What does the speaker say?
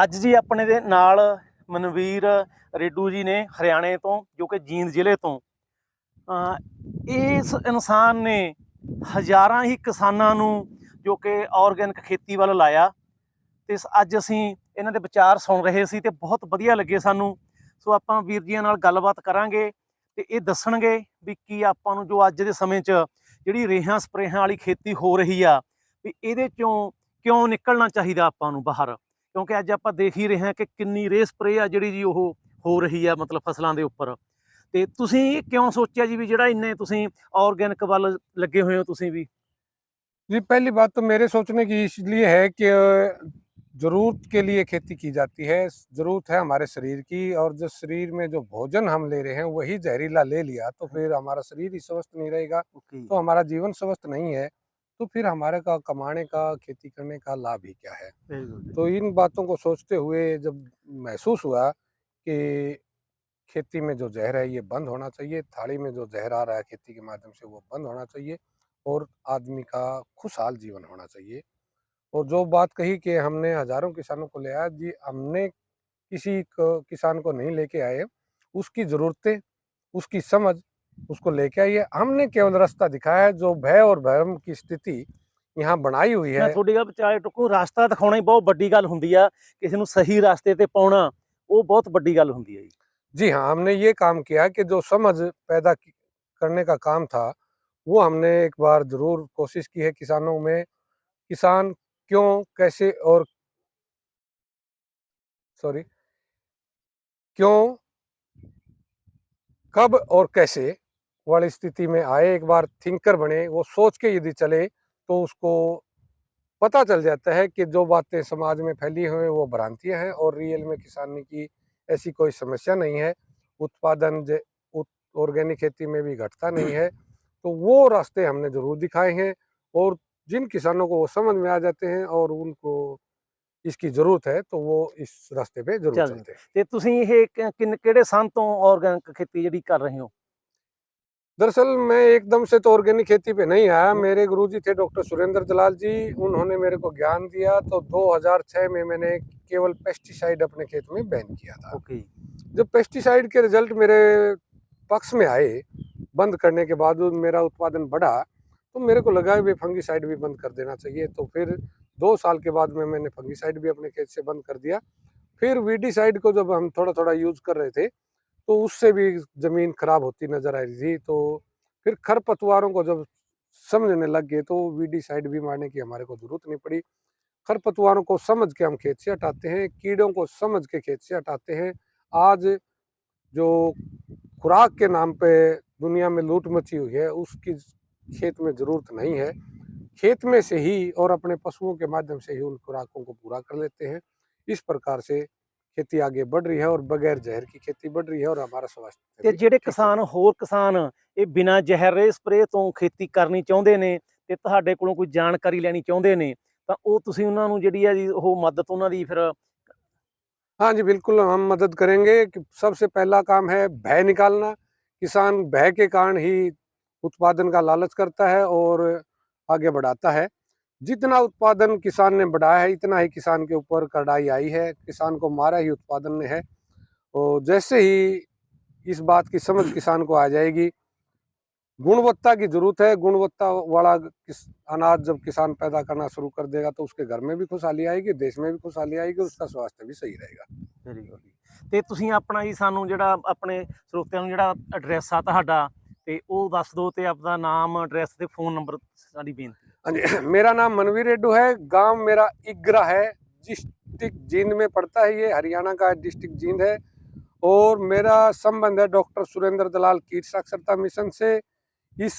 ਅੱਜ ਜੀ ਆਪਣੇ ਦੇ ਨਾਲ ਮਨਵੀਰ ਰੇਡੂ ਜੀ ਨੇ ਹਰਿਆਣੇ ਤੋਂ, ਜੋ ਕਿ ਜੀਂਦ ਜ਼ਿਲ੍ਹੇ ਤੋਂ। ਇਸ ਇਨਸਾਨ ਨੇ ਹਜ਼ਾਰਾਂ ਹੀ ਕਿਸਾਨਾਂ ਨੂੰ ਜੋ ਕਿ ਆਰਗੈਨਿਕ ਖੇਤੀ ਵੱਲ ਲਾਇਆ, ਤੇ ਅੱਜ ਅਸੀਂ ਇਹਨਾਂ ਦੇ ਵਿਚਾਰ ਸੁਣ ਰਹੇ ਸੀ ਤੇ ਬਹੁਤ ਵਧੀਆ ਲੱਗੇ ਸਾਨੂੰ। ਸੋ ਆਪਾਂ ਵੀਰ ਜੀਆਂ ਨਾਲ ਗੱਲਬਾਤ ਕਰਾਂਗੇ ਤੇ ਇਹ ਦੱਸਣਗੇ ਵੀ ਕੀ ਆਪਾਂ ਨੂੰ ਜੋ ਅੱਜ ਦੇ ਸਮੇਂ 'ਚ ਜਿਹੜੀ ਰੇਹਾਂ ਸਪਰੇਹਾਂ ਵਾਲੀ ਖੇਤੀ ਹੋ ਰਹੀ ਆ, ਵੀ ਇਹਦੇ 'ਚੋਂ ਕਿਉਂ ਨਿਕਲਣਾ ਚਾਹੀਦਾ ਆਪਾਂ ਨੂੰ ਬਾਹਰ। ਕਿਉਂਕਿ ਅੱਜ ਆਪਾਂ ਦੇਖ ਹੀ ਰਹੇ ਹਾਂ ਕਿ ਕਿੰਨੀ ਰੇਹ ਸਪਰੇਅ ਆ ਜਿਹੜੀ ਜੀ ਉਹ ਹੋ ਰਹੀ ਆ, ਮਤਲਬ ਫਸਲਾਂ ਦੇ ਉੱਪਰ। ਤੇ ਤੁਸੀਂ ਕਿਉਂ ਸੋਚਿਆ ਜੀ ਵੀ ਜਿਹੜਾ ਇੰਨੇ ਤੁਸੀਂ ਆर्गेनिक ਵੱਲ ਲੱਗੇ ਹੋਏ ਹੋ ਤੁਸੀਂ ਵੀ? जी, पहली बात तो मेरे सोचने की इसलिए है कि ज़रूरत के लिए खेती की जाती है। ज़रूरत है हमारे शरीर की, और जो शरीर में जो भोजन हम ले रहे हैं वही जहरीला ले लिया तो फिर हमारा शरीर ही स्वस्थ नहीं रहेगा, तो हमारा जीवन स्वस्थ नहीं है, तो फिर हमारे का कमाने का, खेती करने का लाभ ही क्या है। तो इन बातों को सोचते हुए जब महसूस हुआ कि खेती में जो जहर है ये बंद होना चाहिए, थाली में जो जहर आ रहा है खेती के माध्यम से वो बंद होना चाहिए, और आदमी का खुशहाल जीवन होना चाहिए। और जो बात कही कि हमने हजारों किसानों को ले आया जी, हमने किसी किसान को नहीं लेके आए, उसकी ज़रूरतें, उसकी समझ, उसको लेके आइए। हमने केवल रास्ता दिखाया है। जो भय और भ्रम की स्थिति यहाँ बनाई हुई मैं है, थोड़ी गल विचारे टुकू, रास्ता दिखाना ही बहुत बड़ी गल हुंदी आ, किसी नूं सही रास्ते ते पाउणा वो बहुत बड़ी गल हुंदी है जी। जी हाँ, हमने ये काम किया कि जो समझ करने का काम था वो हमने एक बार ज़रूर कोशिश की है किसानों में। किसान क्यों, कैसे और सॉरी क्यों, कब और कैसे वाली स्थिति में आए, एक बार थिंकर बने, वो सोच के यदि चले तो उसको पता चल जाता है कि जो बातें समाज में फैली हुई हैं वो भ्रांतियां हैं, और रियल में किसानी की ऐसी कोई समस्या नहीं है। उत्पादन ऑर्गेनिक खेती में भी घटता नहीं है। तो वो रास्ते हमने ज़रूर दिखाए हैं, और जिन किसानों को वो समझ में आ जाते हैं और उनको इसकी ज़रूरत है तो वो इस रास्ते पे ज़रूर ਚੱਲ चलते हैं। ਤੇ ਤੁਸੀਂ ਇਹ ਕਿਹੜੇ ਸੰਨ ਤੋਂ ਆਰਗੈਨਿਕ ਖੇਤੀ ਜਿਹੜੀ कर रहे हो? दरअसल मैं एकदम से तो ऑर्गेनिक खेती पे नहीं आया। मेरे गुरुजी थे डॉक्टर सुरेंद्र दलाल जी, उन्होंने मेरे को ज्ञान दिया। तो 2006 में मैंने केवल पेस्टिसाइड अपने खेत में बैन किया था। ओके। जब पेस्टिसाइड के रिजल्ट मेरे पक्ष में आए, बंद करने के बाद मेरा उत्पादन बढ़ा, तो मेरे को लगा भी फंगीसाइड भी बंद कर देना चाहिए। तो फिर 2 साल के बाद में मैंने फंगीसाइड भी अपने खेत से बंद कर दिया। फिर वीडीसाइड को जब हम थोड़ा थोड़ा यूज कर रहे थे तो उससे भी ज़मीन खराब होती नज़र आ रही थी। तो फिर खरपतवारों को जब समझने लग गए तो वीडीसाइड भी मारने की हमारे को ज़रूरत नहीं पड़ी। खरपतवारों को समझ के हम खेत से हटाते हैं, कीड़ों को समझ के खेत से हटाते हैं। आज जो खुराक के नाम पे दुनिया में लूट मची हुई है उसकी खेत में ज़रूरत नहीं है। खेत में से ही और अपने पशुओं के माध्यम से ही उन खुराकों को पूरा कर लेते हैं। इस प्रकार से खेती आगे बढ़ रही है, और बगैर जहर की खेती बढ़ रही है, और हमारा स्वास्थ्य ਤੇ भी ਜਿਹੜੇ ठीक चल ਕਿਸਾਨ रहा है। ਹੋਰ ਕਿਸਾਨ ਇਹ ਬਿਨਾਂ ਜ਼ਹਿਰ ਰੇ ਸਪਰੇਅ ਤੋਂ ਖੇਤੀ ਕਰਨੀ ਚਾਹੁੰਦੇ ਨੇ ਤੇ ਤੁਹਾਡੇ ਕੋਲੋਂ ਕੋਈ ਜਾਣਕਾਰੀ ਲੈਣੀ ਚਾਹੁੰਦੇ ਨੇ, ਤਾਂ ਉਹ ਤੁਸੀਂ ਉਹਨਾਂ ਨੂੰ ਜਿਹੜੀ ਆ ਜੀ ਉਹ ਮਦਦ ਉਹਨਾਂ ਦੀ ਫਿਰ? हाँ जी, बिल्कुल हम मदद करेंगे। कि सबसे पहला काम है भय निकालना। किसान भय के कारण ही उत्पादन का लालच करता है और आगे बढ़ाता है। जितना उत्पादन किसान ने बढ़ाया है इतना ही किसान के ऊपर कड़ाई आई है, किसान को मारा ही उत्पादन ने है। और जैसे ही इस बात की समझ किसान को आ जाएगी, गुणवत्ता की जरूरत है, गुणवत्ता वाला अनाज जब किसान पैदा करना शुरू कर देगा तो उसके घर में भी खुशहाली आएगी, देश में भी खुशहाली आएगी, उसका स्वास्थ्य भी सही रहेगा। ਵੈਰੀ ਗੁੱਡ ਜੀ। ਤੇ ਤੁਸੀਂ ਆਪਣਾ ਜੀ ਸਾਨੂੰ ਜਿਹੜਾ ਆਪਣੇ ਸਰੋਤਿਆਂ ਨੂੰ ਜਿਹੜਾ ਐਡਰੈਸ ਆ ਤੁਹਾਡਾ ਤੇ ਉਹ ਦੱਸ ਦਿਓ, ਤੇ ਆਪਦਾ ਨਾਮ, ਐਡਰੈਸ ਤੇ ਫ਼ੋਨ ਨੰਬਰ ਸਾਡੀ ਬੇਨਤੀ। हाँ जी, मेरा नाम मनवीर रेड्डू है, गांव मेरा इग्रा है, डिस्ट्रिक्ट जींद में पड़ता है। ये हरियाणा का डिस्ट्रिक्ट जींद है, और मेरा संबंध है डॉक्टर सुरेंद्र दलाल कीट साक्षरता मिशन से। इस